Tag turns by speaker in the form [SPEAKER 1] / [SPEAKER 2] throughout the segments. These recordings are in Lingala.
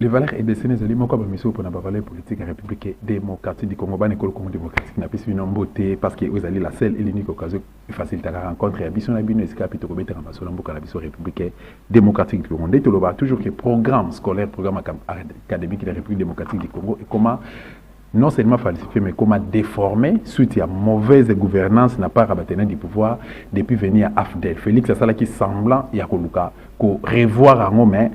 [SPEAKER 1] des valeurs et des sénégalais, moi, comme je suis pour la valeur politique républicaine démocratique du Congo, l'école Congo démocratique n'a pas une beauté parce que vous allez la seule et l'unique occasion de faciliter la rencontre. Et Abisson a bien escapé de remettre en masse la républicaine démocratique du Congo. Dès lors, toujours que programme scolaire, programme académique de la République démocratique du Congo et comment non seulement falsifier, mais comment déformer suite à mauvaise gouvernance n'a pas rabattu du pouvoir depuis venir à AFDEL. Félix, c'est ça qui semblant, il y a qu'on revoir en mais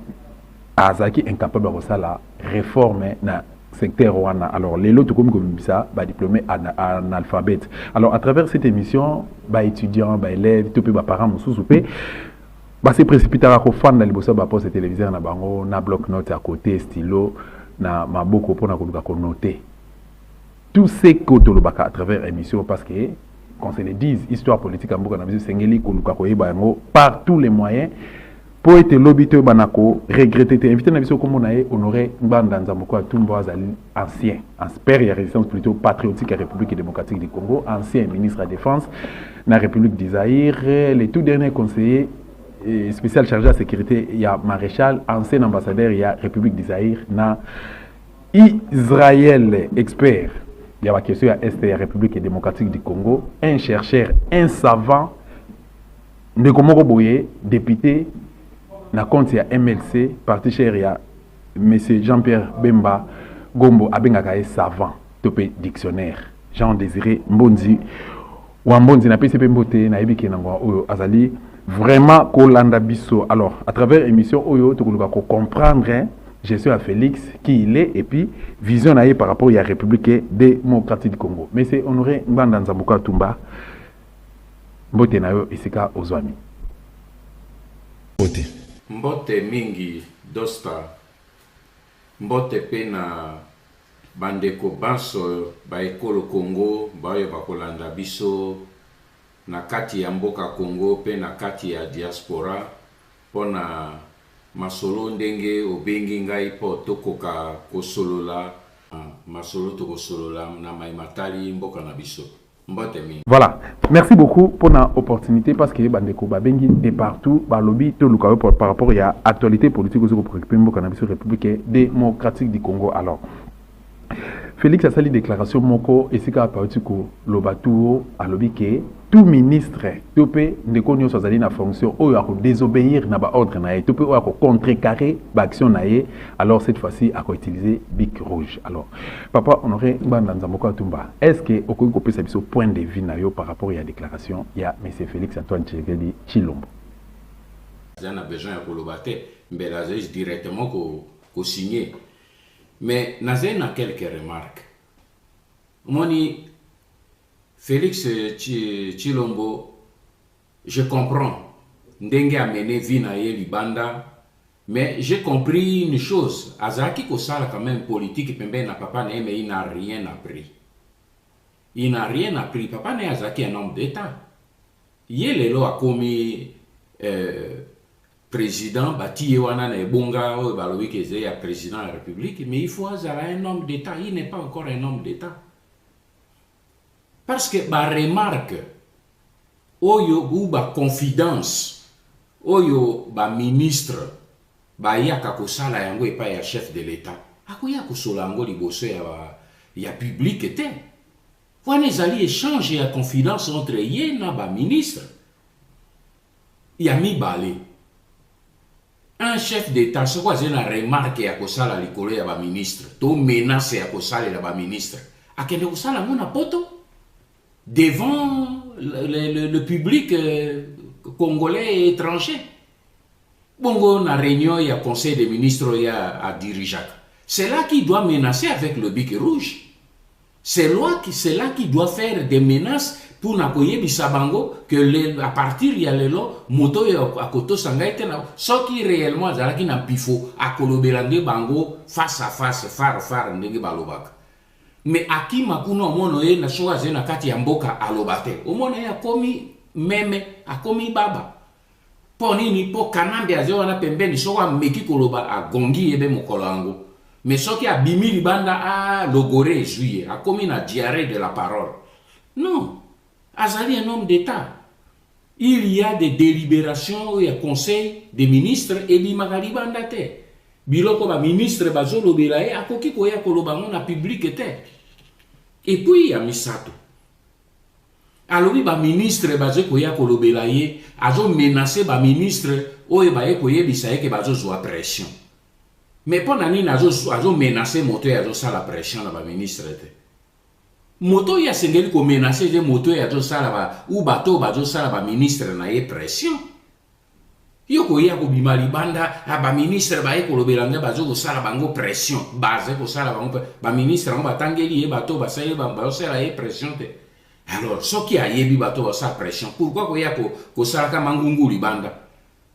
[SPEAKER 1] Azaki incapable de faire la réforme dans le secteur Rwanda. Alors, les autres comme ça, diplômé en alphabète. Alors, à travers cette émission, étudiants, élèves, tous les parents, c'est précipité à faire dans les poste téléviseur, na bloc-notes à côté, stylo, na maboko pour noter. Tout ce que à travers l'émission, parce que, qu'on se le dise, histoire politique, par tous les moyens, pour être lobbyteur banako regretter te invité na biso comme on a honoré Mbanda Nzamoko Atumbo Azali ancien père et résistance plutôt patriotique à la République démocratique du Congo, ancien ministre de la Défense na République du Zaïre, les tout derniers conseillers spécial chargé à la sécurité, il y a maréchal, ancien ambassadeur, il y a République du Zaïre na Israël expert, il y a la question à Est de la République démocratique du Congo, un chercheur, un savant de Komoro Boye, député na compte ya MLC parti cher ya monsieur Jean-Pierre Bemba Gombo abengaka savant topé dictionnaire Jean Désiré Mbonzi wa Mbonzi na PCP Mbote na yebiki na oyo azali vraiment kolanda biso. Alors à travers émission oyo tokoluka ko comprendre gestion à Félix qui il est et puis vision na par rapport à la République démocratique du Congo. Mais c'est honoré Mbanda Nzambuka Tumba Mbote na yo isika ozwami
[SPEAKER 2] Mbote Mbote mingi dosta Mbote pena bandeko banso ba ekolo Congo bayo bakolanda biso na kati ya mboka Congo pe na kati ya diaspora pona masolo ndenge obengi ngai po tokoka kosolola masolo tokosolola na maimatali mboka na biso.
[SPEAKER 1] Voilà, merci beaucoup pour l'opportunité parce que bandeko babengi de partout balobi to lukawe par rapport à l'actualité politique aussi préoccupé mboka na biso République démocratique du Congo. Alors Félix a sali déclaration moko esika pautiko lobatu alobi ke tout ministre topé ndeko nyo sozali na fonction oyo a désobéir na ba ordre na ye topé oyo a contrecarrer ba action na ye, alors cette fois-ci a utiliser bic rouge. Alors papa honoré Mbanda Nzamoko Atumba, est-ce que okoki kopesa biso point de vue na yo par rapport à la déclaration ya monsieur Félix Antoine Tshisekedi Tshilombo?
[SPEAKER 2] On a besoin de kolobate mbela directement ko signer. Mais Nazen a quelques remarques. Moni Félix Tshilombo, je comprends. Ndenge a mené Vinaye Libanda, mais j'ai compris une chose. Azaki Kosala quand même politique, pembe na papa ne mais il n'a rien appris. Il n'a rien appris. Papa ne Azaki un homme d'État. Il a commis président bati wana na ebonga o balobi ke ya président de la République, mais il faut azala un homme d'État. Il n'est pas encore un homme d'État parce que ba remarque oyo ou ba confidence oyo ba ministre ba yaka kosala yango epa ya chef de l'État akoya kosola yango liboso ya public te wana ezali échange ya confidence entre ye na ba ministre ya mibale. Un chef d'État, c'est quoi une remarque à kosala likolo ya ba ministre, to menace à kosala la ba ministre. A kende kosala mona poto devant le public congolais et étranger. Bongo na réunion ya conseil des ministres ya à dirigeant. C'est là qui doit menacer avec le bic rouge. C'est là qui doit faire des menaces pour n'akoye bisabango que à partir il y a lelo moto ya koto sangaite na so qui réellement azalaki na pifo akolobelande bango face à face far ndenge balobaka. Mais aki makuno mono ye na shoka zena kati ya mboka alobate omona ya komi meme akomi baba poni ni po kanambe azo na pembeni shoka meki koloba agongi ebe mokolo yango. Mais soki abimi libanda logoré juillet akomi na diarrhée de la parole. Non, Azali est un homme d'État. Il y a des délibérations, il y a conseil des ministres et l'Imagali Bandate. biloko ba ministre bazolobela ye akoki koya koloba ngo na public te. Et puis ya misato alobi ba ministre bazo koya kolobela ye azo menacer ba ministre oyo ba ye koyebisa ye ke bazo zwa pression. Mais pona nini azo menacer moto ya azo sala pression na ba ministre te. Moto ya sengeli ko menacer je moto ya azo sala ba ou bato bazo sala ba ministre na ye pression. Yo koya ko bima libanda ba ministre ba ye kolobela nga bazo ko sala bango pression base ko sala bango ba ministre ngo batangeli ye bato ba sala ba sala ye pression te. Alors ce qui a yebi bato ba sala pression pourquoi koya ko sala ka mangungu libanda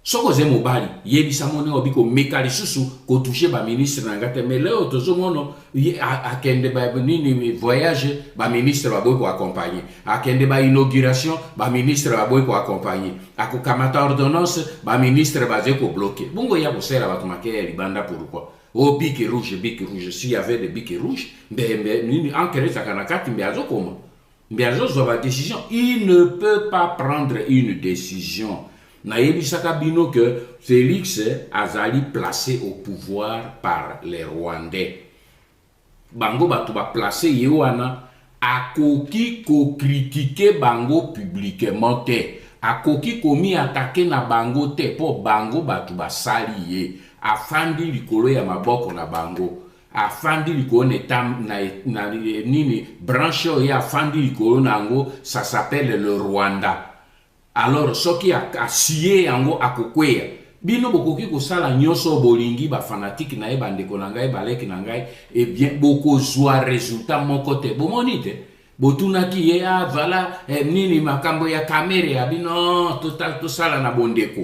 [SPEAKER 2] soko ze mobali yebi samone obiko mekali susu ko toucher ba ministre na ngate mais leo tozo mono akende ba nini voyage ba ministre ba boy ko accompagner akende ba inauguration ba ministre ba boy ko accompagner ako kamata ordonnance ba ministre ba ze ko bloquer bongo ya ko sera ba tumake libanda pourquoi oh bique rouge s'il y avait des biques rouges mais nini encré ça kana kati mbiazo comment mbiazo zo ba décision il ne peut pas prendre une décision. Naïbisaka bino que Félix azali placé au pouvoir par les Rwandais. Bango batu ba placé yewana akoki ko critiquer bango publiquement te. Akoki komi attaquer na bango te po bango batu ba sali ye. Afandi likolo ya maboko na bango. Afandi likolo na nini branche ya afandi likolo nango ça s'appelle le Rwanda. Alors ce qui a scié yango akokweya bino bokoki ko sala nyoso bolingi ba fanatique na e bandeko na ngai baleki na ngai et bien boko zwa résultat mon côté bomonite botunaki ye voilà nini makambo ya kamera ya bino total to sala na bondeko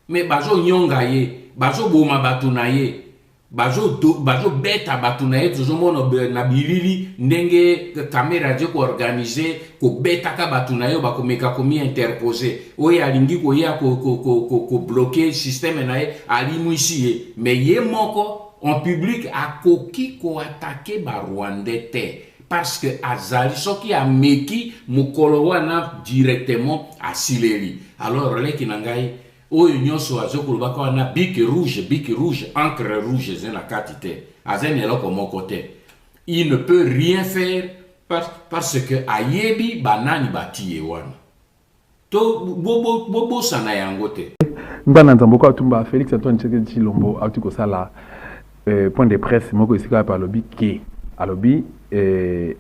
[SPEAKER 2] mais bazo nyonga ye bazo boma batu na ye bazo beta batu na ye tozomono na bilili ndenge kamera je ko organiser ko beta ka batu na yo bakomeka komi interposer oya alingi ko ya ko bloquer système na ye alimwisi ye mais ye moko en public akoki ko attaquer ba Rwandais te parce que azali soki a meki mukolo wana directement à Sileri. Alors leki na ngai oyo nyonso azokoloba kwa na bique rouge encre rouge zena katite azeni eloko moko te. Il ne peut rien faire parce que ayebi banani batiye wana to bobo sana yango te.
[SPEAKER 1] Ndana nzamboko atumba Félix Antoine Tshisekedi Tshilombo atiko sala point de presse moko isika par lobby qui alobi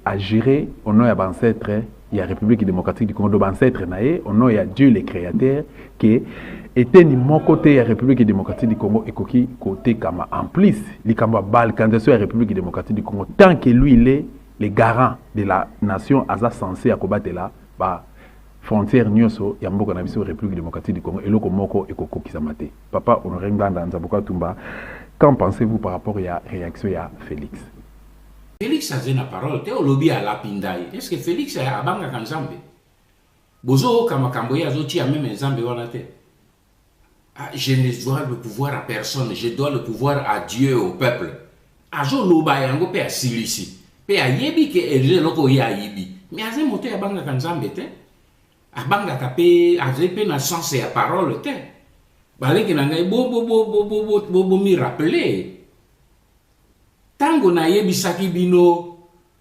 [SPEAKER 1] a géré au nom ya ancêtre ya République démocratique du Congo ancêtre nae au nom ya Dieu le créateur qui était ni mon côté la République démocratique du Congo et koki côté kama en plus likamba bal candidature à la République démocratique du Congo tant que lui il est le garant de la nation asa censé akobattre là ba frontière nyonso ya mboka na biso République démocratique du Congo et loko moko ekoko kisamate papa honoré nganda nzaboka tumba qu'en pensez-vous par rapport à la réaction à Félix?
[SPEAKER 2] Félix a dit la parole te olobi à la pindai est-ce que Félix a abanga kanzambe bozo kama kamboya azoti a même nzambe wana te. Je ne dois le pouvoir à personne, je dois le pouvoir à Dieu, au peuple. Ajo loba yango pe asilisi. Pe ayebi ke elje loko ya yibi. Mais aze moto ya banga kanzambe te. Abanga ka pe aze pe na sens ya parole te. Baleki na ngai bo mi rappeler. Tango na yebi saki bino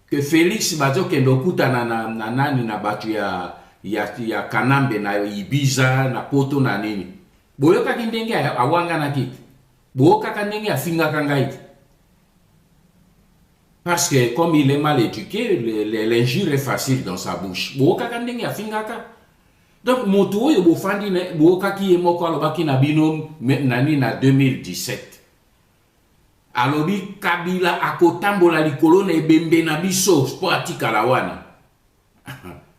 [SPEAKER 2] que Félix bazo kendo kutana na nani na batu ya Kanambe na Ibiza na Poto na nini. Boyoka kindenge awanga na kiti. Boyoka kandenge afinga kangaiti. Parce que comme il est mal éduqué, l'injure est facile dans sa bouche. Boyoka kandenge afinga ka. Donc moto yo bofandi ne boyoka ki emoko alobaki na bino nani na 2017. Alobi Kabila akotambola likolo na ebembe na biso pour atikala wana.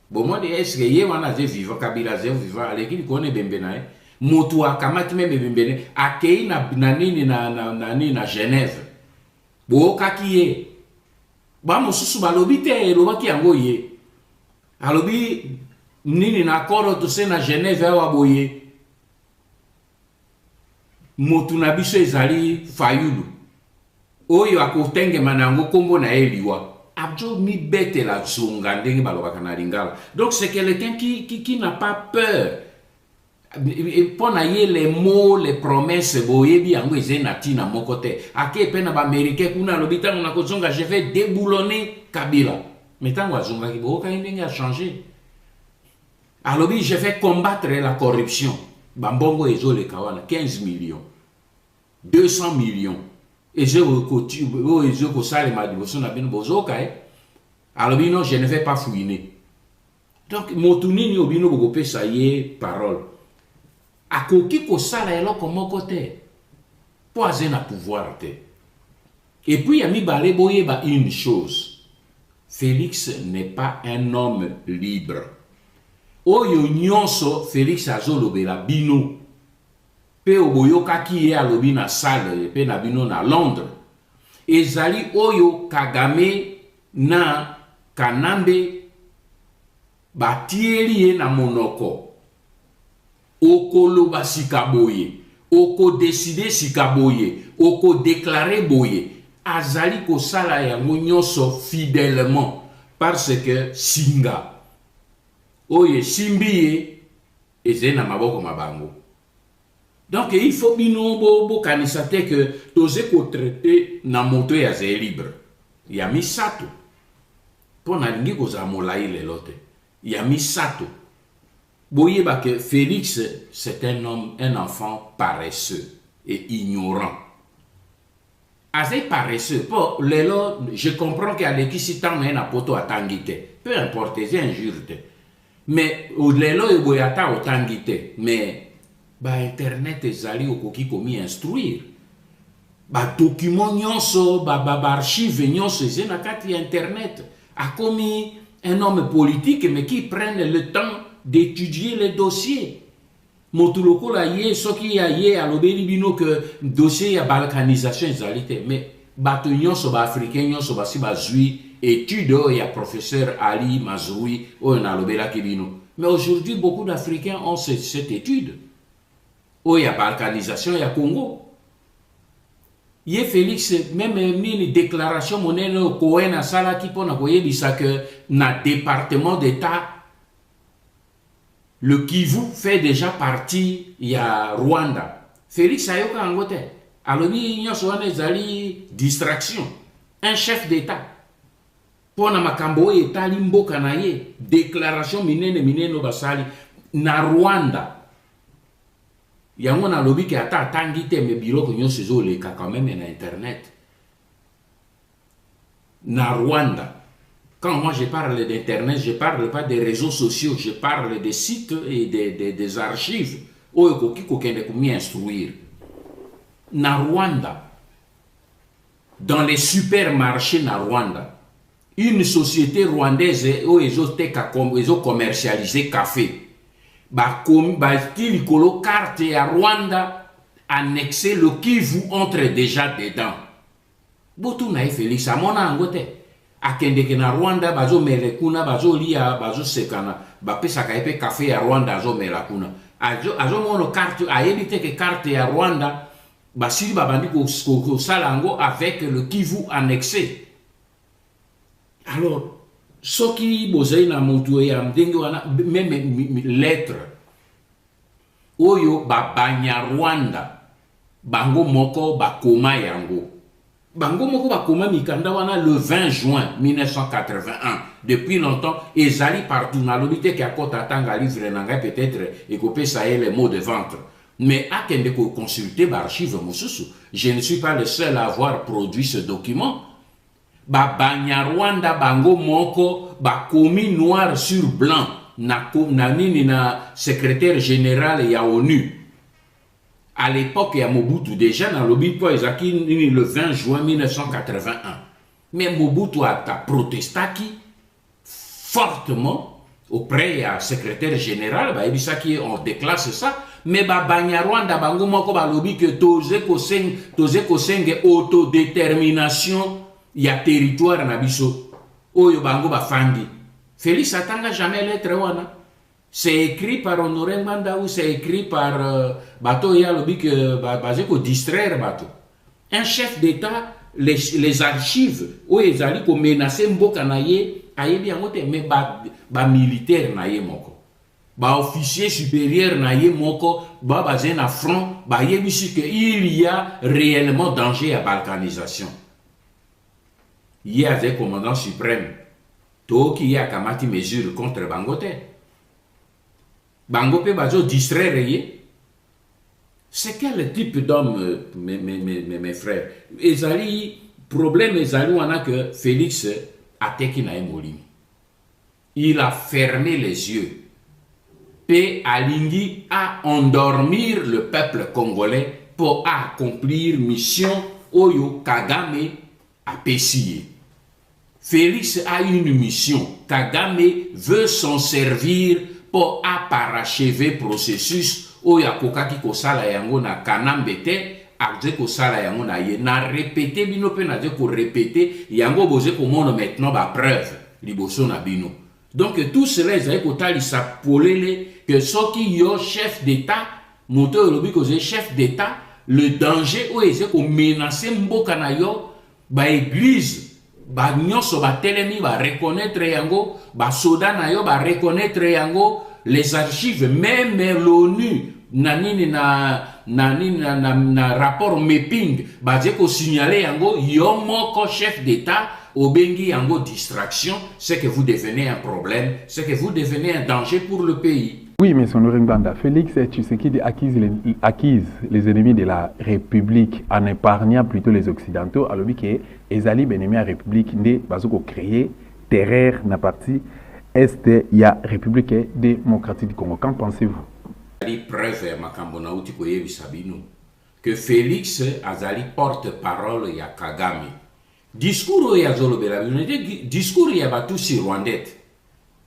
[SPEAKER 2] Bon moi est-ce que ye wana je vivant Kabila je vivant aleki likolo na ebembe na e. Moto akamati meme bembene akei na nini na Genève boka kiye ba mosusu balobi te lobaki yango ye alobi nini na koro to se na Genève awa boye moto na biso ezali Fayulu oyo akotenge manango kombo na eliwa abjo mi bete la zonga ndenge balobaka na lingala. Donc c'est quelqu'un qui n'a pas peur. Pour les mots, les promesses, boyebi yango ezenati na mokote. Ake pena ba américain kuna lobita na kozonga je vais déboulonner Kabila. Mais tant wazonga ki boka ndenge a changé. Alors je vais combattre la corruption. Bambongo ezo le kawana 15 millions. 200 millions. Et je ko sale ma divotion na bino bozoka Alors non, je ne vais pas fouiner. Donc motunini obino bogope ça y est parole. Akoki ko sala eloko moko te po azena pouvoir te. Et puis yami bale boyeba une chose, Félix n'est pas un homme libre. Oyo nyonso Félix azolobela bino pe oboyokaki ye alobi na salle pe na bino na Londres ezali oyo Kagame na Kanambe batieli ye na monoko. Okoloba sikaboye, oko décider sikaboye, oko déclarer boye, azali ko sala yango nyonso fidèlement parce que singa oye simbiye ezena maboko mabango. Donc il faut bino bo kanisate que toze ko traiter na moto ya ze libre. Ya misato. Pona lingi ko za molai lelote. Ya misato. Boyeba que Félix, c'est un homme, un enfant paresseux et ignorant. Assez paresseux. Pour lelo, je comprends qu'il y a des qui s'y tendent à poto à tangite. Peu importe, c'est injure. Mais au lelo et boyata au tangite. Mais ba internet ezali okoki komi instruire. Ba document nyonso, ba archive nyonso ezena kati internet. A commis un homme politique mais qui prenne le temps d'étudier les dossiers. Motuloko la ye soki ya ye alobeli bino que dossier ya balkanisation ezalite mais bato nyonso ba africain nyonso ba si ba zui étude ya professeur Ali Mazrui o na alobela kibino. Mais aujourd'hui beaucoup d'Africains ont cette étude. O ya balkanisation ya Congo. Ye Félix même une déclaration monene ko na sala ki pona koyebisa que na département d'état le Kivu fait déjà partie, il y a Rwanda. Félix Ayoka Angote. Alors, il y a distraction. Un chef d'État. Pour na makambo État limbo kanaye. Déclaration minene basali. Na Rwanda. Il y a un lobby qui a tangité mes bureaux que nous faisons les cas quand même na Internet. Na Rwanda. Quand moi je parle d'Internet, je ne parle pas des réseaux sociaux, je parle des sites et des archives. Où il faut instruire. Na Rwanda, dans les supermarchés na Rwanda, une société rwandaise où ils ont commercialisé café. Il carte à Rwanda annexé le Kivu entre déjà dedans. Botou na Félix Amona Angote. Akende ke na Rwanda bazo mele kuna bazo lia bazo sekana ba pesa ka epe café ya Rwanda azo mela kuna azo mono carte ayebite ke carte ya Rwanda basili babandi ko salango avec le Kivu annexé. Alors soki bozai na mutu ya mdenge wana même lettre oyo babanya Rwanda bango moko bakoma yango. Bango moko bakoma mikanda wana le 20 juin 1981. Depuis longtemps, ezali partout na lobité qui a kota tanga livre nanga peut-être et kopé ça est les mots de ventre. Mais à kende ko consulter l'archive mususu. Je ne suis pas le seul à avoir produit ce document. Ba banya Rwanda bango moko bakomi noir sur blanc na nini na secrétaire général ya ONU. À l'époque, il y a Mobutu déjà dans le le 20 juin 1981. Mais Mobutu a protesté fortement auprès du secrétaire général. On déclasse ça. Mais Rwanda bango moko balobi que toze kosenge autodétermination ya territoire na biso. Oyo bango bafandi. Félix atanga jamais lettre wana. C'est écrit par Honoré Manda ou c'est écrit par Bato Yalobi que basé pour distraire Bato. Un chef d'État, les archives, où ils allaient pour menacer Mboka naye, aye bien moté, mais ba militaire naye moko. ba officier supérieur na ye moko ba basé na front ba yebisi que il y a réellement danger à balkanisation. Il y a des commandants suprêmes to qui a kamati mesure contre Bangote. Bangope bazo distraire ye. C'est quel type d'homme, mes frères? Ezali, problème ezali wana que Félix a teki na emoli. Il a fermé les yeux. P. Alingi a endormir le peuple congolais pour accomplir mission Oyo Kagame a pessillé. Félix a une mission. Kagame veut s'en servir pour parachever processus Oya kokaki kosala yango na kanambete akze kosala yango na ye na répéter bino pe na je ko répéter yango boze ko mono maintenant ba preuve liboso na bino. Donc tout cela est kotalisa polele que soki yo chef d'état moto lobi ko chef d'état le danger o eze ko menacer mboka na yo ba église ba nyonso ba telemi ba reconnaître yango ba soda na yo ba reconnaître yango. Les archives, même l'ONU, na rapport mapping, basé ko signaler yango yo moko chef d'état obengi yango distraction, c'est que vous devenez un problème, c'est que vous devenez un danger pour le pays.
[SPEAKER 1] Oui, mais son Banda, Félix Tshisekedi acquise les ennemis de la République en épargnant plutôt les Occidentaux, alors que Ezali Benemi à République ne bazo ko créer terreur na partie est il y a République démocratique du Congo. Qu'en pensez-vous?
[SPEAKER 2] Preuve que Félix Azali porte-parole ya Kagame. Discours ya Zolobela, discours ya Batusi Rwandais.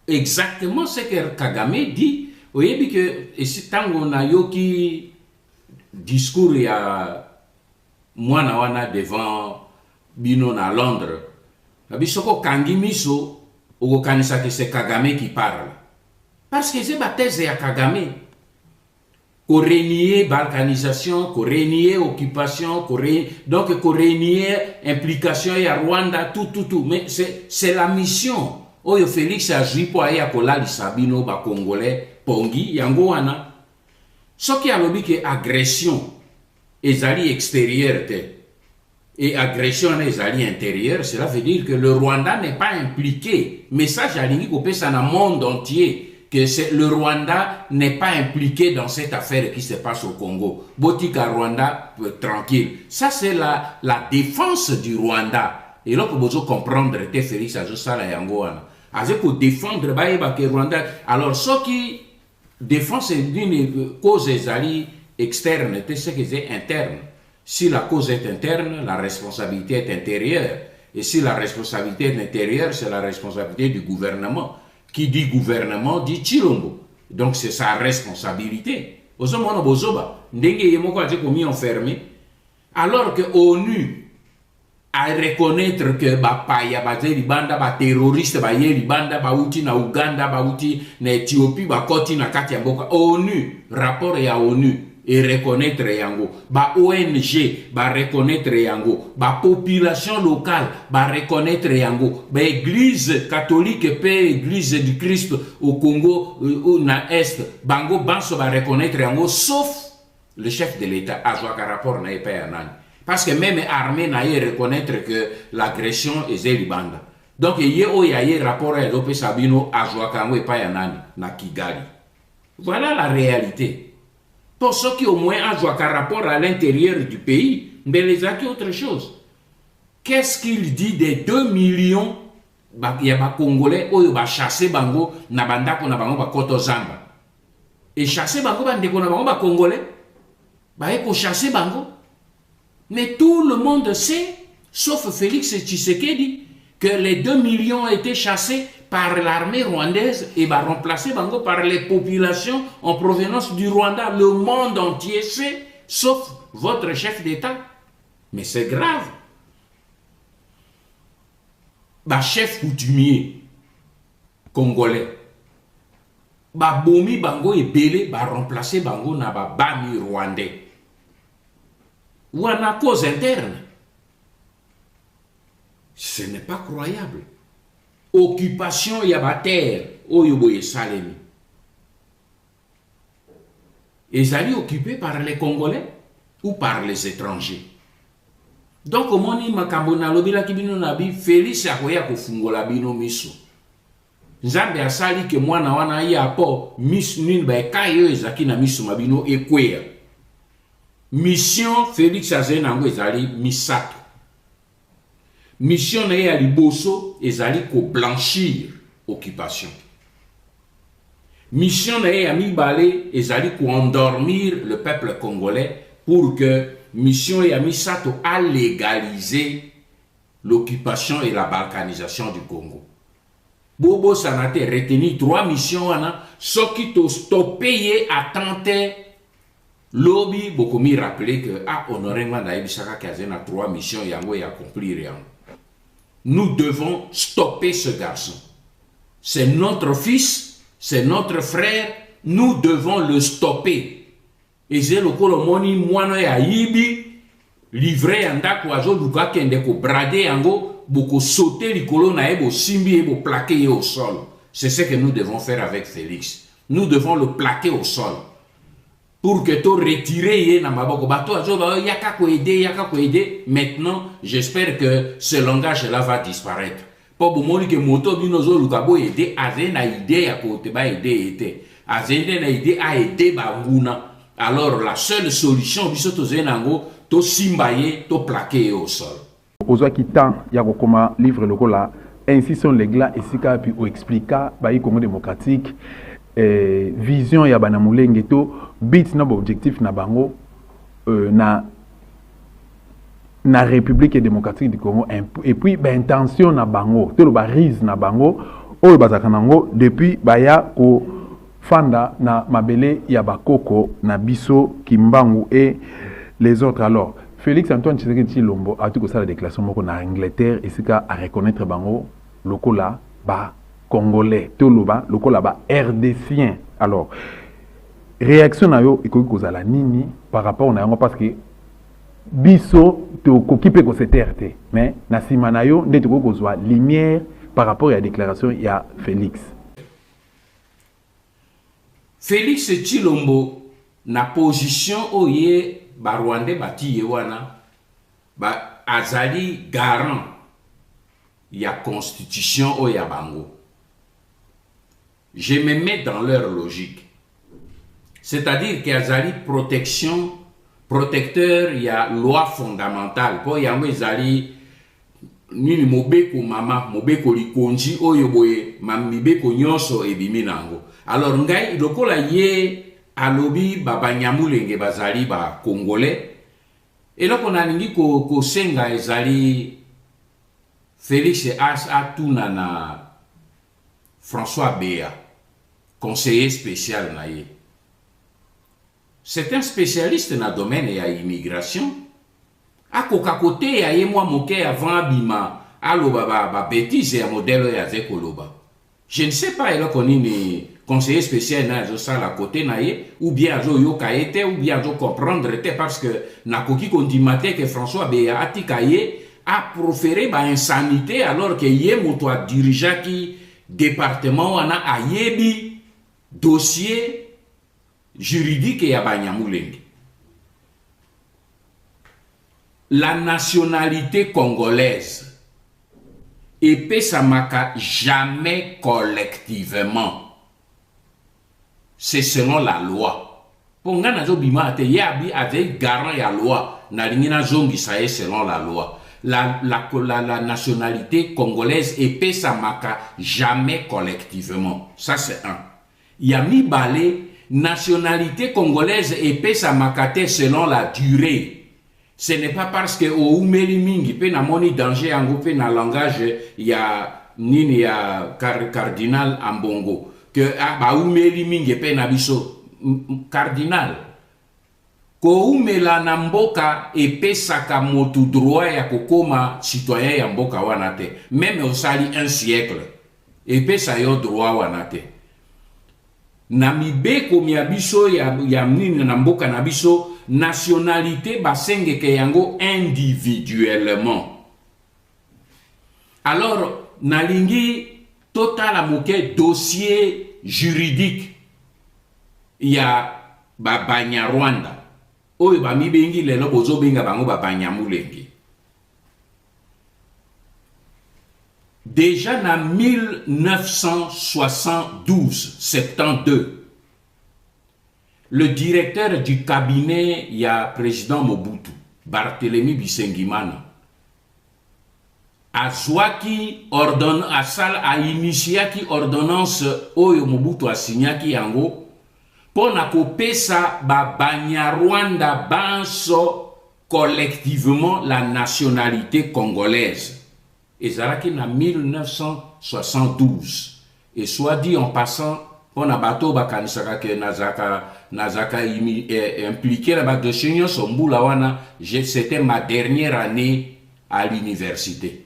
[SPEAKER 2] Exactement ce que Kagame dit. Vous voyez que si tango na yoki discours ya mwana wana devant bino na Londres. Nabisoko kangi miso ou kanisa que c'est Kagame qui parle. Parce que c'est la thèse de Kagame. Qu'on renie balkanisation, qu'on renie occupation, donc qu'on renie implication et Rwanda, tout. Mais c'est la mission. Oyo Félix a joué pour aller à Kolali Sabino, ba Congolais, Pongi, Yangoana. Ce qui a lobby que agression, ezali extérieure et agression les alliés intérieurs, cela veut dire que le Rwanda n'est pas impliqué. Message à l'Ingi Kopé, ça dans le monde entier, que le Rwanda n'est pas impliqué dans cette affaire qui se passe au Congo. Botika Rwanda, tranquille. Ça, c'est la défense du Rwanda. Et là, vous devez comprendre que Félix a juste ça là, Yangoana. Avec pour défendre le Rwanda. Alors, ce qui défend, c'est une cause des alliés externes, c'est ce qui est interne. Si la cause est interne, la responsabilité est intérieure. Et si la responsabilité est intérieure, c'est la responsabilité du gouvernement. Qui dit gouvernement dit Chilombo. Donc c'est sa responsabilité. Alors que l'ONU a reconnaître que Bapaya, Banda, ba terroriste, ba Banda, ba outi na Uganda, ba outi na Éthiopie, ba koti na Katiamboka. ONU, rapport à ONU. Et reconnaître yango, ba ONG, ba reconnaître yango, ba population locale, ba reconnaître yango, ba église catholique et église du Christ au Congo ou na Est, bango banso ba reconnaître yango, sauf le chef de l'État, a joué un rapport na pas yanan. Parce que même l'armée n'a pas reconnaître que l'agression est Zélibanda. Donc il y a un rapport à Lopé Sabino, a joué un pas yanan na Kigali. Voilà la réalité. Pour ceux qui au moins ont un rapport à l'intérieur du pays, mais les acquis autre chose. Qu'est-ce qu'il dit des 2 millions il y a des Congolais qui ont chassé Bango, Nabanda, Bango, Koto Zamba. Et chasser Bango, Bango, Congolais, ils ont chassé Bango. Mais tout le monde sait, sauf Félix Tshisekedi, que les 2 millions ont été chassés par l'armée rwandaise et remplacés par les populations en provenance du Rwanda. Le monde entier sait, sauf votre chef d'État. Mais c'est grave. Chef coutumier congolais, bomi bango et belé, remplacer bango na bami rwandais. Ou à cause interne. Ce n'est pas croyable. Occupation ya ba terre oyo boye salemi. ezali occupé par les Congolais ou par les étrangers. Donc omoni makambo na lobila kibino nabi Félix akoya kofungola bino miso. Nzambe asali ke mwana wana ya po miss nini ba kayo ezaki na miso mabino ekweya. Mission Félix azenango ezali misato. Mission na ya liboso ezali ko blanchir occupation. Mission na ya mibale ezali ko endormir le peuple congolais pour que mission ya misato a légaliser l'occupation et la balkanisation du Congo. Bobo sanate retenu 3 missions wana soki to stopper attenter lobby beaucoup mi rappeler que honoré nganda ebisaka kazena 3 missions yango ya accomplir yango. Nous devons stopper ce garçon. C'est notre fils, c'est notre frère, nous devons le stopper. Et c'est le colomoni moino ya yibi livré anda ko azo luka kende ko brader yango boko sauter likolo na ebo simbi ebo plaquer au sol. C'est ce que nous devons faire avec Félix. Nous devons le plaquer au sol pour que to retirer na maboko bato azo ba yaka ko aider. Maintenant, j'espère que ce langage là va disparaître. Pour bomoni que moto bino zo luka bo aider azena idée ya ko te ba aider était. Azena idée a aider ba nguna. Alors la seule solution bisoto zenango to simbaye to plaquer au sol.
[SPEAKER 1] Ozwa kitan ya kokoma livre lokola ainsi sont les glas et sika puis o explica ba Congo démocratique vision ya bana mulenge to but na objectif na bango na République démocratique du Congo et puis ba intention na bango to ba rise na bango oyo bazakanango depuis baya ko Fanda na mabele ya bakoko na biso Kimbangu et les autres. Alors Félix Antoine Tshisekedi Tshilombo a tout ça la déclaration moko na Angleterre et c'est à reconnaître bango lokola ba congolais toloba lokola ba RDCien. Alors réaction na yo ikoki kozala nini par rapport na yango parce que biso to kokipe ko CTRT mais na sima na yo ndeti ko kozwa lumière par rapport à la déclaration ya Félix.
[SPEAKER 2] Félix Tshilombo na position oye ba Rwandais bati wana ba azali garant ya constitution oya bango. Je me mets dans leur logique. C'est-à-dire qu'il y a protecteur, il y a loi fondamentale. Pour y avoir nini mobeko mama, mobeko likonji oyo boye, mamibeko nyonso ebiminango. Alors ngai lokola ye alobi baba nyamulenge bazali ba congolais. Et là on a ningi ko senga ezali Félix Atuna na François Béa, conseiller spécial na ye. C'est un spécialiste dans le domaine de l'immigration. A kokakote ya ye moi moke avant bima aloba ba bêtise ya modèle ya zekoloba. Je ne sais pas il qu'on ni conseiller spécial na zo sala côté na ye ou bien zo yoka été ou bien zo comprendre était parce que na koki kondimate que François Béa atikaye a proféré ba insanité alors que ye moto a dirigeant qui département wana ayebi dossier juridique ya Banyamulenge. La nationalité congolaise epesamaka jamais collectivement. C'est selon la loi. Pour nga nazo bima ate yabi ate garant ya loi na lingina zongi saye selon la loi. La nationalité congolaise epesamaka jamais collectivement. Ça c'est un. Yami balé nationalité congolaise epesa makate selon la durée. Ce n'est pas parce que au umeli mingi pe na moni danger yango pe na langage ya nini ya cardinal Ambongo que ba umeli mingi pe na biso cardinal ko umela na mboka epesa ka motu droit ya kokoma citoyen ya mboka wana te même au sali un siècle epesa yo droit wana te. Na mibeko miabiso ya mnini na mboka na biso nationalité basenge ke yango individuellement. Alors nalingi total amoke dossier juridique ya ba Banyarwanda oyo ba mibengi lelo bozo benga bango ba Banyamulenge. Déjà en 1972, le directeur du cabinet, il y a président Mobutu, Barthélemy Bisengimana, a initié qui ordonnance oyo Mobutu a signé qui yango pour na kopesa ba Banyarwanda banso collectivement la nationalité congolaise. Et ça qui en 1972. Et soit dit en passant, on a bateau bakanisaka que Nazaka impliqué la de Chenyo Sombula wana, c'était ma dernière année à l'université.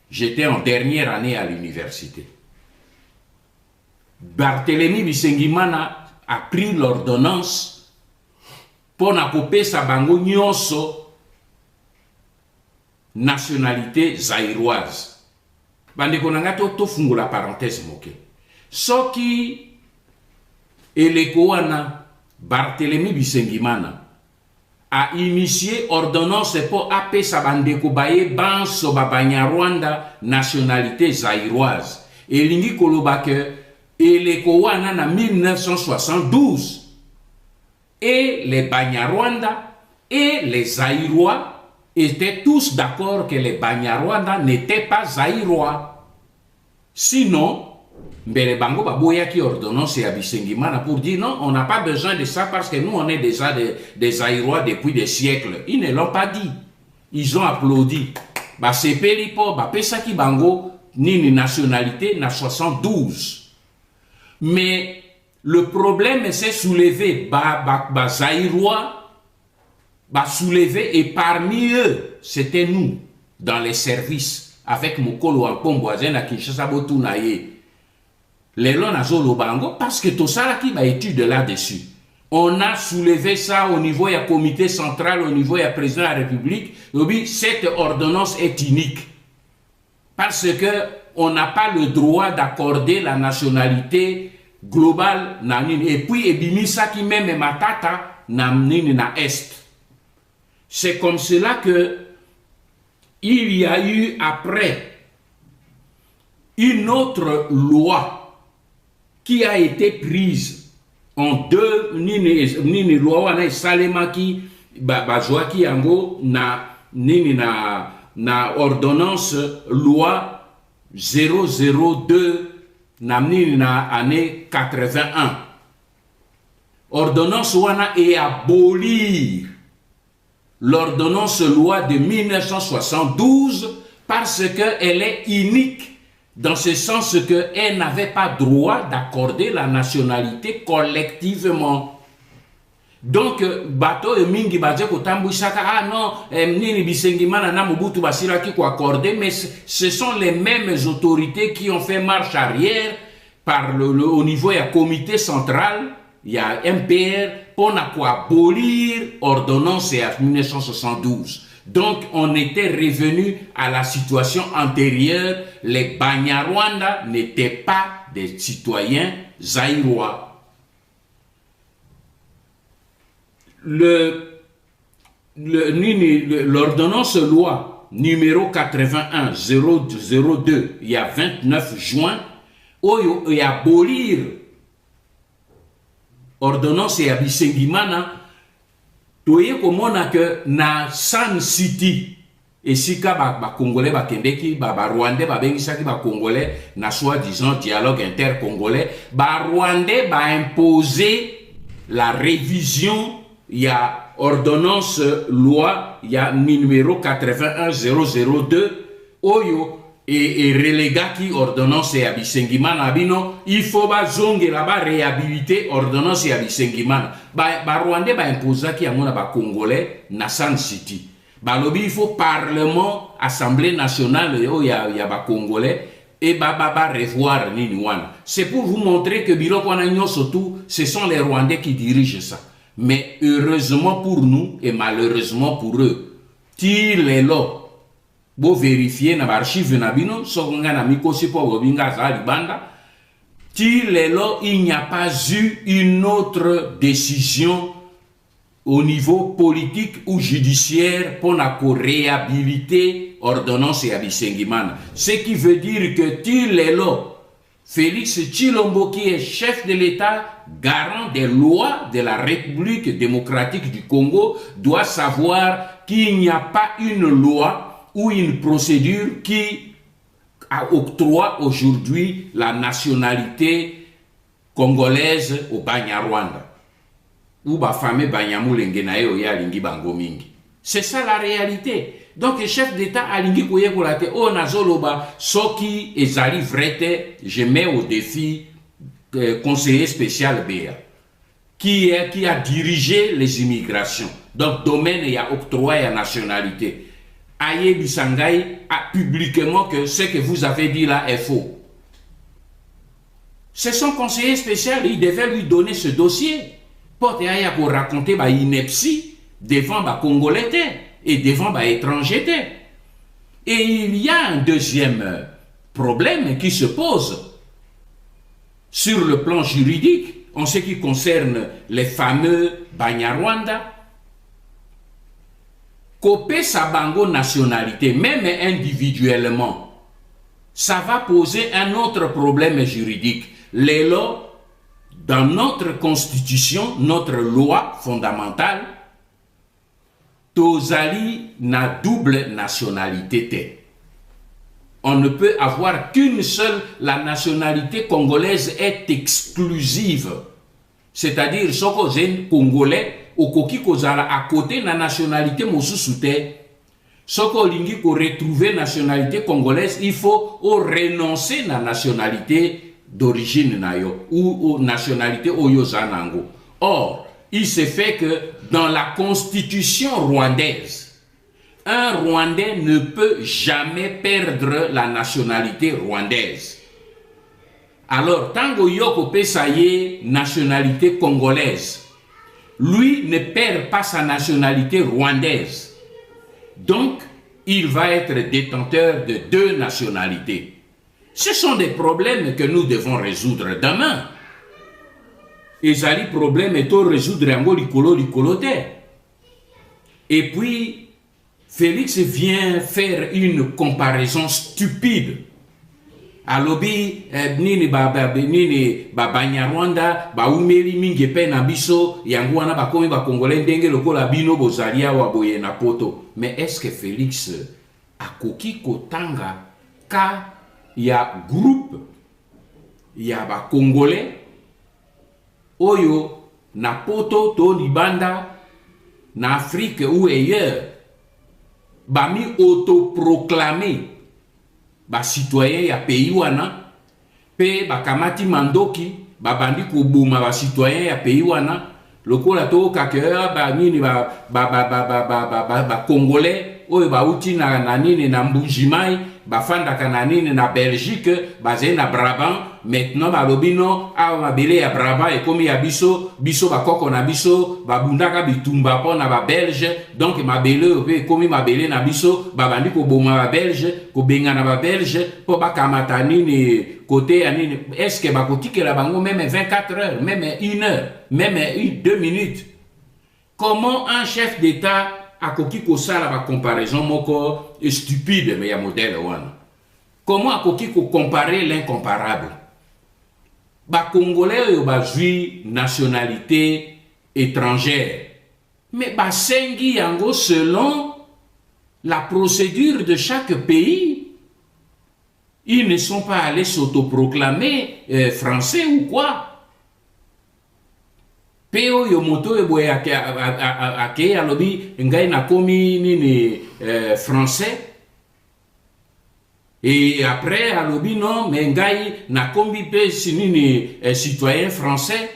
[SPEAKER 2] J'étais en dernière année à l'université. Barthélemy Bisengimana a pris l'ordonnance pour n'accoper sa bango nyonso nationalité zaïroise. Bande konanga to fungo la parenthèse moke. Soki elekoana Barthélemy Bisengimana a initié ordonnance pour appeler sa bande ko baye banso ba Banyarwanda nationalité zaïroise. Et lingi koloba que elekoana na 1972 et les Banyarwanda et les Zaïrois étaient tous d'accord que les Banyarwanda n'étaient pas Zaïrois. Sinon, Mbele Bango Baboya qui ordonnance à Bisengimana pour dire non, on n'a pas besoin de ça parce que nous on est déjà des Zaïrois depuis des siècles. Ils ne l'ont pas dit. Ils ont applaudi. Bah c'est Pelipo, bah Pesaki Bango, ni une nationalité, na 72. Mais le problème s'est soulevé, bah Zaïrois, bah soulevé, et parmi eux, c'était nous, dans les services, avec Mokolo en Pomboisen à Kinshasa Botunaye. Les lois Nazolo Bango, parce que tout ça qui va étude là-dessus. On a soulevé ça au niveau du comité central, au niveau du président de la République. Cette ordonnance est unique. Parce que on n'a pas le droit d'accorder la nationalité globale. Et puis, Ebimisa qui même Matata na Est. C'est comme cela que il y a eu après une autre loi qui a été prise en deux nini loi wana salemaki bazwaki yango na ordonnance loi 002 na année 81. Ordonnance wana et abolir l'ordonnance loi de 1972 parce qu'elle est unique dans ce sens qu'elle n'avait pas droit d'accorder la nationalité collectivement. Donc, bateau et mingi badje ko tambouisaka, ah non, nini Bisengimana na Mobutu basira qui ko accordé, mais ce sont les mêmes autorités qui ont fait marche arrière au niveau du comité central, il y a MPR, pour abolir ordonnance en 1972. Donc, on était revenu à la situation antérieure. Les Banyarwanda n'étaient pas des citoyens zaïrois. L'ordonnance loi numéro 81-002, il y a 29 juin, où il y a abolir ordonnance et Bisengimana. Toye komona que na San City et sika ba congolais ba kendeki ba rwandais ba bengisaki ba congolais na soi-disant dialogue inter-congolais ba rwandais ba imposer la révision ya ordonnance loi ya numéro 81-002 oyo et relégat qui ordonnance ya Bisengimana bino il faut ba zonge la ba réhabiliter ordonnance ya Bisengimana ba rwandais ba imposer ki amona ba congolais na San City ba lobi il faut parlement assemblée nationale yo ya ba congolais et ba revoir nini wana. C'est pour vous montrer que biloko wana nyoso tout ce sont les rwandais qui dirigent ça. Mais heureusement pour nous et malheureusement pour eux, tire les lots. Bo vérifier na archive na bino sokonga na mikosi po bobinga za libanda il n'y a pas eu une autre décision au niveau politique ou judiciaire pour la réhabiliter ordonnance et Abisengimana. Ce qui veut dire que Félix Tshilombo, qui est chef de l'État, garant des lois de la République démocratique du Congo, doit savoir qu'il n'y a pas une loi ou une procédure qui octroie aujourd'hui la nationalité congolaise au Banyarwanda. Ou ba fameux Banyamulenge na yo ya lingi bango mingi. C'est ça la réalité. Donc le chef d'État a lingi koye kolate o nazoloba soki ezali vrete, je mets au défi conseiller spécial BA qui a dirigé les immigrations. Donc domaine il y a octroi et nationalité. Aye Bisangai a publiquement que ce que vous avez dit là est faux. C'est son conseiller spécial, il devait lui donner ce dossier. Porte Aya pour raconter ba ineptie devant ba Congolais et devant ba étrangers. Et il y a un deuxième problème qui se pose sur le plan juridique en ce qui concerne les fameux Banyarwanda. Copé sa bango nationalité, même individuellement, ça va poser un autre problème juridique. Les lois, dans notre constitution, notre loi fondamentale, tozali na double nationalité. On ne peut avoir qu'une seule, la nationalité congolaise est exclusive. C'est-à-dire, soko zen congolais, okoki kozala à côté na nationalité mosusu te. Soko lingi ko retrouver nationalité congolaise, il faut renoncer na nationalité d'origine na yo ou nationalité oyo zanango. Or, il se fait que dans la constitution rwandaise, un Rwandais ne peut jamais perdre la nationalité rwandaise. Alors, tango yoko pesaye nationalité congolaise, lui ne perd pas sa nationalité rwandaise. Donc, il va être détenteur de deux nationalités. Ce sont des problèmes que nous devons résoudre demain. Et ça, les problèmes est résoudre en likolo. Et puis, Félix vient faire une comparaison stupide. Alobi nini Banyarwanda ba umeli mingi pe na biso yango wana ba komi ba congolais ndenge lokola bino bozalia wa boye na poto. Mais est-ce que Félix akoki kotanga ka ya groupe ya ba congolais oyo na poto to libanda na Afrique ou ailleurs ba mi autoproclamé ba citoyen ya pays wana pe ba kamati mandoki ba bandi ko boma ba citoyen ya pays wana lokola to ka ke ba nini ba congolais oyo ba uti na nini na Mbujimai ba fanda kana nini na Belgique basé na Brabant. Maintenant ba lobino a mabele ya Brabant et comme ya biso ba koko na biso ba bundaka bitumba po na ba Belge. Donc mabele pe comme mabele na biso ba bandi ko boma ba Belge ko benga na ba Belge po ba kamata nini côté anini. Est-ce que ba kotike la bango même 24 heures, même 1 heure, même 2 minutes? Comment un chef d'État a koki ko sala ba comparaison moko stupide mais ya modèle wana? Comment a koki ko comparer l'incomparable? Ba Congolais yo ba jui nationalité étrangère. Mais ba sengi yango selon la procédure de chaque pays. Ils ne sont pas allés s'autoproclamer français ou quoi. Peo yo moto e boye ake alobi ngai na komi nini français. Et après, alobi non, mais ngai na komi pe sinini citoyen français,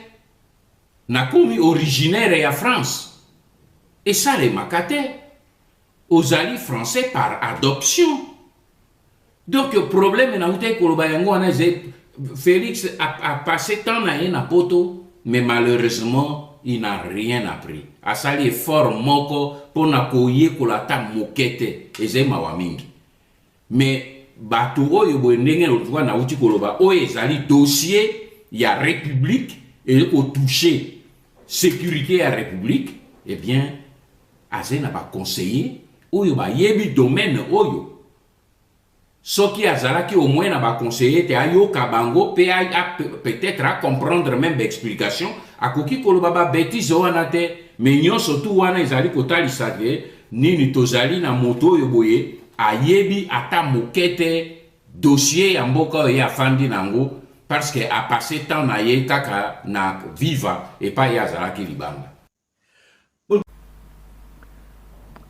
[SPEAKER 2] na komi originaire ya France. Et ça les makate, aux alliés français par adoption. Donc le problème na ute koloba yango wana Félix a passé temps na poto, mais malheureusement il n'a rien appris. Asali fort moko pour na koye kolata mokete ezema wa mingi. Mais bato oyo boye ndenge lotwa na uti koloba oyo ezali dossier il y a république et pour toucher sécurité à république, eh bien, Azen n'a pas conseillé, oyo ba yebi domaine oyo. Ce qui azalaki au moins n'a pas conseillé, te ayo kabango, peut-être à comprendre même l'explication, à koki kolobaba bêtise oanate, mais nyon surtout wana izali kotali sadie, nini tozali na moto yo boye, ayebi ata mokete dossier ya mboka ya fandi nango, parce que a passé temps na ye kaka na viva et pas ya azalaki libanga.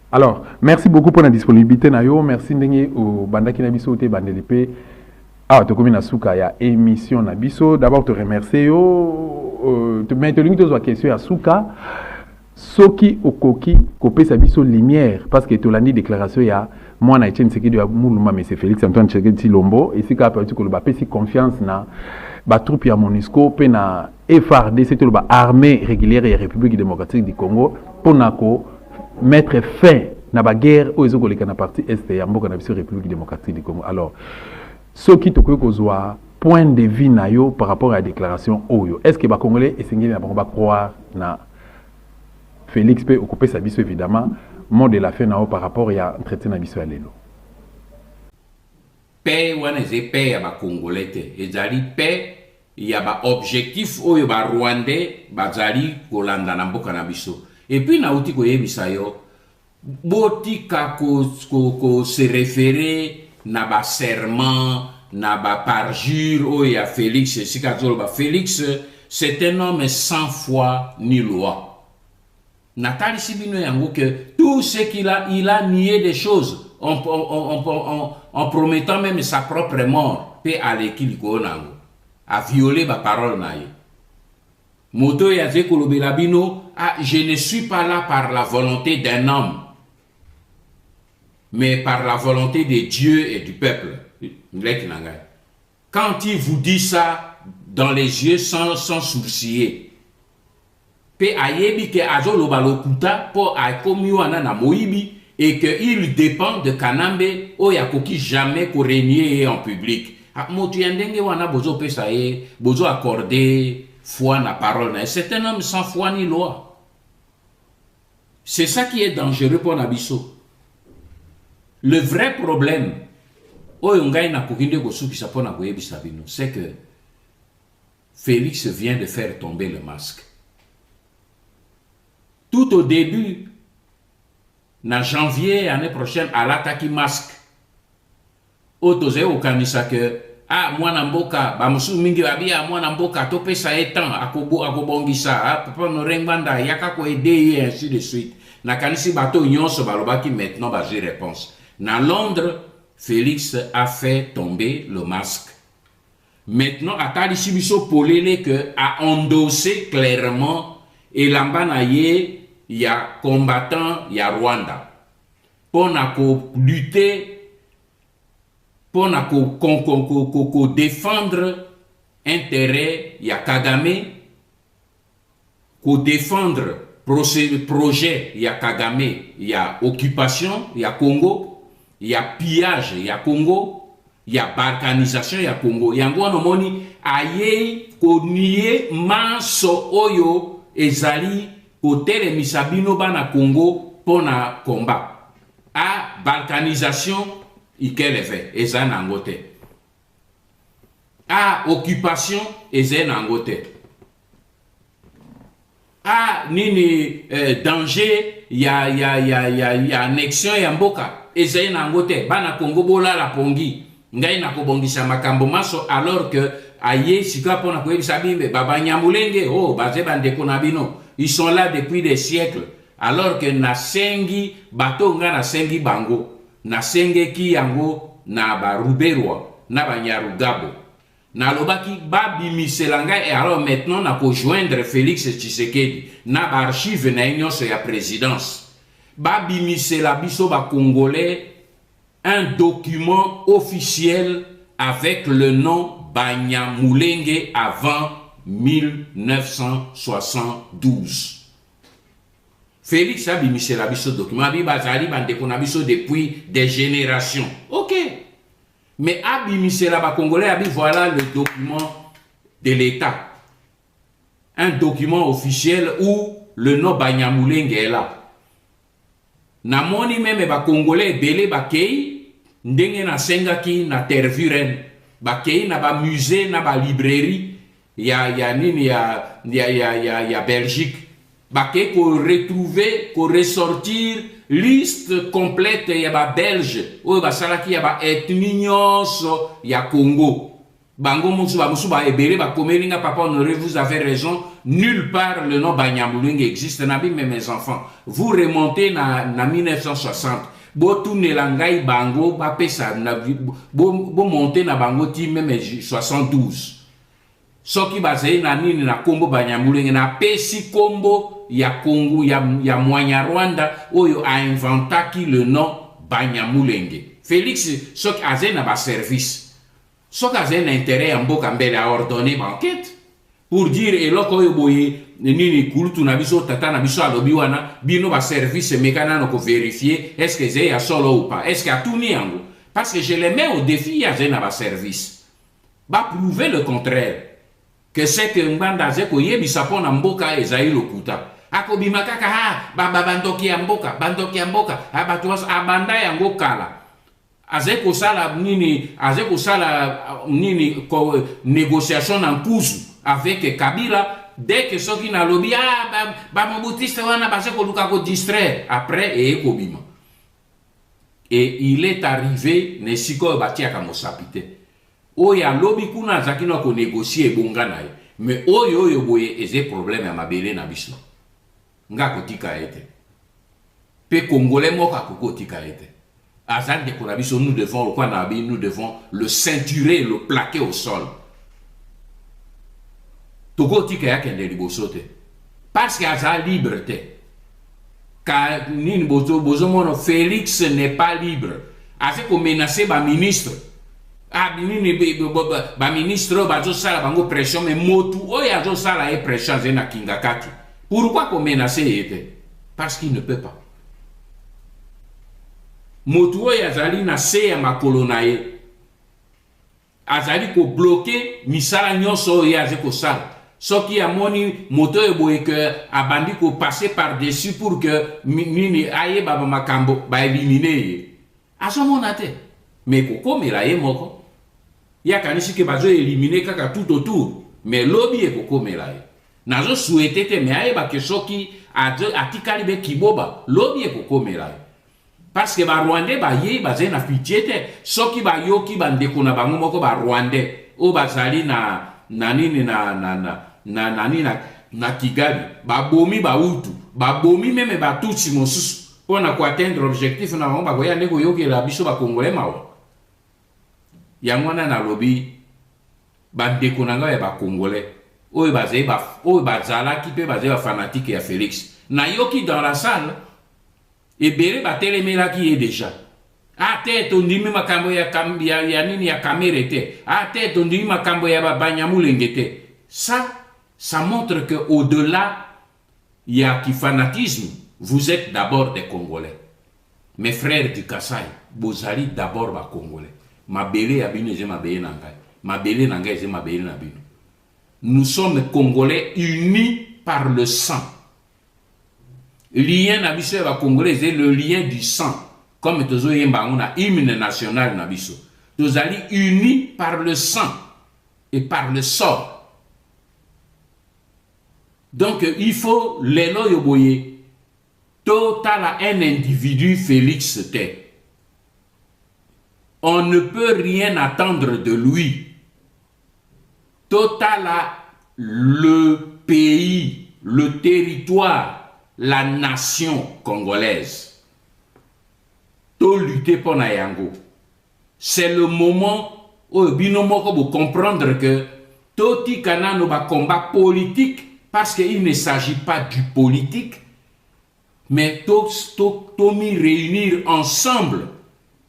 [SPEAKER 1] Alors, merci beaucoup pour la disponibilité. Merci ndenge au bandaki na biso te bandelipe. Ah, to komi na suka ya émission na biso. D'abord te remercier yo te mettre ligne to question ya suka. Soki okoki kopesa biso lumière parce que to landi déclaration ya moi na Etienne Tshisekedi ya Mulumba mais c'est Félix Antoine Tshisekedi Lombo et si ka pa ko ba pesi confiance na ba troupe ya MONUSCO pe na FARDC c'est ba armée régulière et République démocratique du Congo ponako mettre fin na ba guerre aux ezokoleka na partie est ya mboka na biso République démocratique du Congo. Alors ce qui to kozwa point de vue na yo par rapport à la déclaration oyo, est-ce que ba congolais esengeli na ba croire na Félix peut occuper sa biso évidemment mot de la fin na par rapport à entretien na biso ya lelo.
[SPEAKER 2] Paix wana ze paix ya ba congolais te, ezali paix ya ba objectif oyo ba rwandais bazali kolanda na mboka na biso. Et puis, na outi ko yebisa yo, botika ko se référer na ba serment, na ba parjure, oh ya Félix, Félix, c'est un homme sans foi ni loi. Nathalie Sibino yango que tout ce qu'il a, il a nié des choses en promettant même sa propre mort, pe aleki ko nango, a violé ba parole na ye. Moto ya Kolobelabino, je ne suis pas là par la volonté d'un homme, mais par la volonté de Dieu et du peuple. Quand il vous dit ça dans les yeux sans sourciller, pe ayebi ke azolo balokuta po akomi wana na moibi et que il dépend de Kanambe o yakoki jamais ko régner en public. Moto yandenge wana bozo pesa ye, bozo accorder foi na parole. C'est un homme sans foi ni loi. C'est ça qui est dangereux pour Nabiso. Le vrai problème, c'est que Félix vient de faire tomber le masque. Tout au début, en janvier l'année prochaine, à l'attaque masque, autosé au kanisa que mwana mboka bamusu mingi babia mwana mboka to pesa etan akobongisa papa no rengbanda yaka ko aider et ainsi de suite na kanisi bato nyonso balobaki maintenant ba j'ai réponse na Londres. Félix a fait tomber le masque. Maintenant atali sibiso polele que a endossé clairement et lambana ye ya combattant ya Rwanda pour lutter pour défendre intérêt ya Kagame, pour défendre projet ya Kagame, ya occupation ya Congo, ya pillage ya Congo, ya balkanisation ya Congo. Yango no moni aye ko nié manso oyo ezali kotere misabino bana Congo pona combat. A balkanisation ikeleve eza nangote. A occupation eza nangote. A nini danger ya annexion ya mboka eza nangote. Bana Congo bola la pongi ngai na kobongisa makambo maso alors que aye sika pona koyebisa bimbe baba Nyamulenge baze bandeko na bino ils sont là depuis des siècles alors que na sengi bato nga na sengi bango na sengeki yango na baruberwa na banyarugabo na lobaki babimiselanga et alors maintenant na rejoindre Félix Tshisekedi na archive na nyonso ya présidence babimisela biso ba congolais un document officiel avec le nom Banyamulenge avant 1972. Félix a bimisé la biso document, bazali bandeko na biso depuis des générations. Ok. Mais a bimisé la Congolais, voilà le document de l'État. Un document officiel où le nom Banyamulenge est là. Namoni même ba Congolais belé ba kei ndenge na sengaki na tervuren ba kei na ba musée na ba librairie ya Belgique ba kei ko retrouver ko ressortir liste complète ya ba belge o ba salaki ya ba ethnie nyonso ya Congo. Bango musuba ebele ba komelinga papa honoré, vous avez raison, nulle part le nom Banyamulenge existe. Nabi mes enfants, vous remontez na 1960. Bo tourne langai bango ba pesa na bo monter na bango ti même 72. Soki bazei na nini na kombo Banyamulenge na pesi kombo ya Congo ya Mwanya Rwanda oyo a inventaki le nom Banyamulenge. Félix soki azei na ba service. Ce qui a un intérêt en boka mbele a ordonné banquette pour dire eloko oyo boye nini kulutu na biso tata na biso alobi wana bino ba service mekana no ko vérifier est-ce que c'est ya solo ou pas, est-ce que a tout niango, parce que je les mets au défi ya zena ba service ba prouver le contraire que c'est que mbanda ze ko yebisa pona mboka ezai lokuta akobima kaka ha bandoki ya mboka abatu abanda yango kala azeko sala nini négociation en cours avec Kabila dès que soki na lobby mobutiste wana bazeko luka ko distraire après et ekobima et il est arrivé ne siko batia ka mosapite oya lobby kuna zakino ko négocier bonga naye mais oyo boye eze problème ya mabele na biso nga kotika ete pe congolais moka kotika ete Azal de Konabiso, nous devons le ceinturer, le plaquer au sol. Togo tika ya kende libosote. Parce qu'Azal liberté. Car Nini Bozo Mono Félix n'est pas libre. Azal ko menacé ba ministre. Ba ministre bazo sala bango pression mais motu oya zo sala e pression zena kingakati. Pourquoi ko menacé était? Parce qu'il ne peut pas. Motu oyo azali na se ya makolo na ye azali ko bloquer misala nyonso oyo aze kosala soki amoni moto oyo boye ke abandi ko passer par dessus pour que nini aye baba makambo ba éliminer ye azomona te mais kokomela ye moko yakanisi ke bazo éliminer kaka tout autour mais lobi e kokomela ye nazo souhaiter te mais aye ba ke soki atikali be kiboba lobi e kokomela ye. Parce que ba Rwandais ba ye ba zena pitié soki ba yoki ba ndeko na bango moko ba Rwandais o bazali na nini na Kigali ba bomi ba utu ba bomi même ba tutsi mosusu pona ko atteindre objectif na bango ba ko ya ndeko yoki la biso ba congolais mawa yangwana na lobi ba ndeko na nga ya ba congolais oyo bazala ki pe bazela fanatique ya Félix na yoki dans la salle. Et bere batelemela qui est déjà. A tête on dit makambo ya nini ya kamerete. A tête on dit makambo ya Banyamulenge. Ça montre que au-delà il y a qui fanatisme. Vous êtes d'abord des Congolais. Mes frères du Kassai, bozali d'abord ba Congolais. Ma bele ya bino ma bele nangai. Ma bele nangai ma bele na bino. Nous sommes Congolais unis par le sang. Lien nabiso ya Congolais c'est le lien du sang comme tozo yemba on a hymne national nabiso tozali unis par le sang et par le sort. Donc il faut lelo yoboye total un individu Félix T. On ne peut rien attendre de lui. Total le pays, le territoire, la nation congolaise. To lutter pour Nayango. C'est le moment où binomoko vous comprendre que Toti Kana no ba combat politique parce qu'il ne s'agit pas du politique, mais Tomi réunir ensemble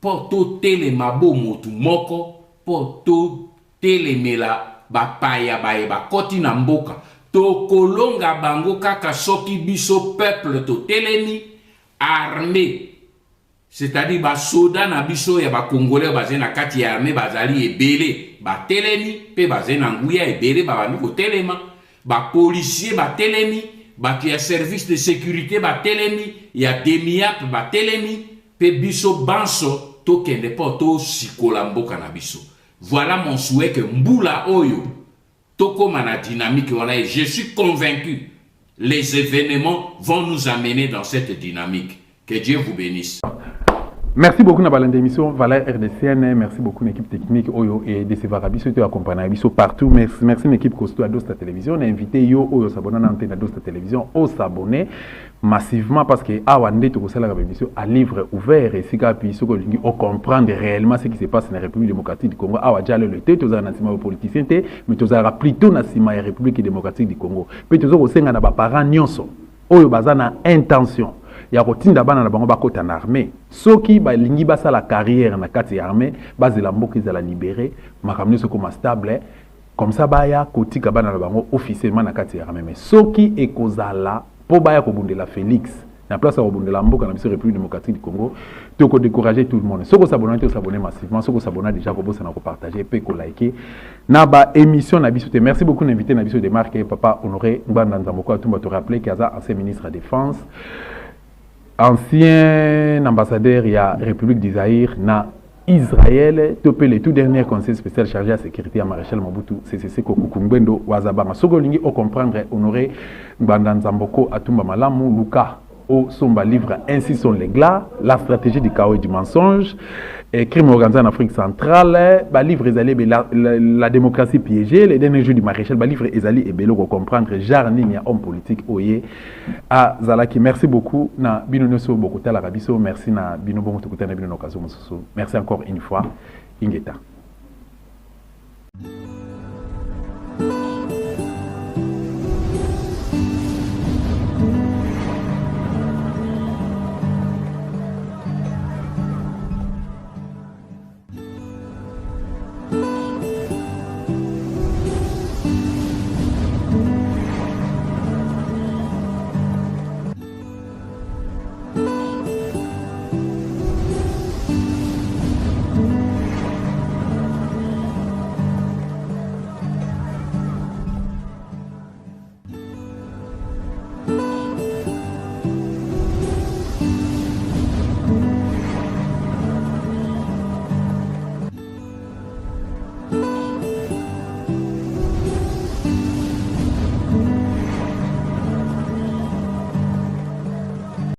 [SPEAKER 2] pour to tele mabo motu moko pour to tele mela ba paya ba koti na mboka. To kolonga bango kaka soki biso peuple to telemi armé c'est-à-dire ba soda na biso ya ba congolais bazé na kati ya armée bazali ebele ba telemi pe bazé na nguya ebele ba bami ko telema ba policier ba telemi ba qui a service de sécurité ba telemi ya demiap ba telemi pe biso banso to kende po to sikola mboka na biso. Voilà mon souhait que mbula oyo to koma na dynamique wana et je suis convaincu les événements vont nous amener dans cette dynamique. Que Dieu vous bénisse.
[SPEAKER 1] Merci beaucoup na balande émission Valère RDCN, merci beaucoup l'équipe technique Oyo et de Seva Rabiso te accompagner Rabiso partout. Merci l'équipe costaud à Dosta Télévision, on a invité yo Oyo s'abonner à antenne Dosta Télévision, au s'abonner massivement parce que awande to kosala la émission à livre ouvert et sika puis ce que on comprendre réellement ce qui se passe dans la République démocratique du Congo. Awa déjà le té to za na sima politicien té, mais to za plutôt na sima ya République démocratique du Congo. Pe to zo ko senga na ba parents nyonso Oyo baza na intention ya kotinda bana na bango bakota na armée soki ba lingi basa la carrière na kati ya armée bazela mboka za la libérer makamne soko ma stable comme ça baya kotika bana na bango officiellement na kati ya armée mais soki ekozala po baya ko bundela Félix na place ko bundela mboka na biso République démocratique du Congo to ko décourager tout le monde soko s'abonner massivement soko s'abonner déjà ko bossa na ko partager pe ko liker na ba émission na biso te. Merci beaucoup d'inviter na biso de marque papa Honoré Ngbanda Nzamboko atumba te rappeler kaza ancien ministre de la défense, ancien ambassadeur de la République d'Israël na Israël, topé le tout dernier conseil spécial chargé à la sécurité à Maréchal Mobutu CCC Kokukumbendo Wazabanga. Sogolingi au comprendre Honoré Ngbanda Nzamboko atumba malamu Luka au somba livre ainsi sont les glas, la stratégie du chaos et du mensonge, et crime organisé en Afrique centrale, bah livre Ezali la démocratie piégée, les derniers jours du maréchal, bah livre Ezali et Belo comprendre jarni ni homme politique oye à Zalaki. Merci beaucoup na bino noso beaucoup ta la rabiso, merci na bino bon tout na bino okazo mosusu. Merci encore une fois Ingeta.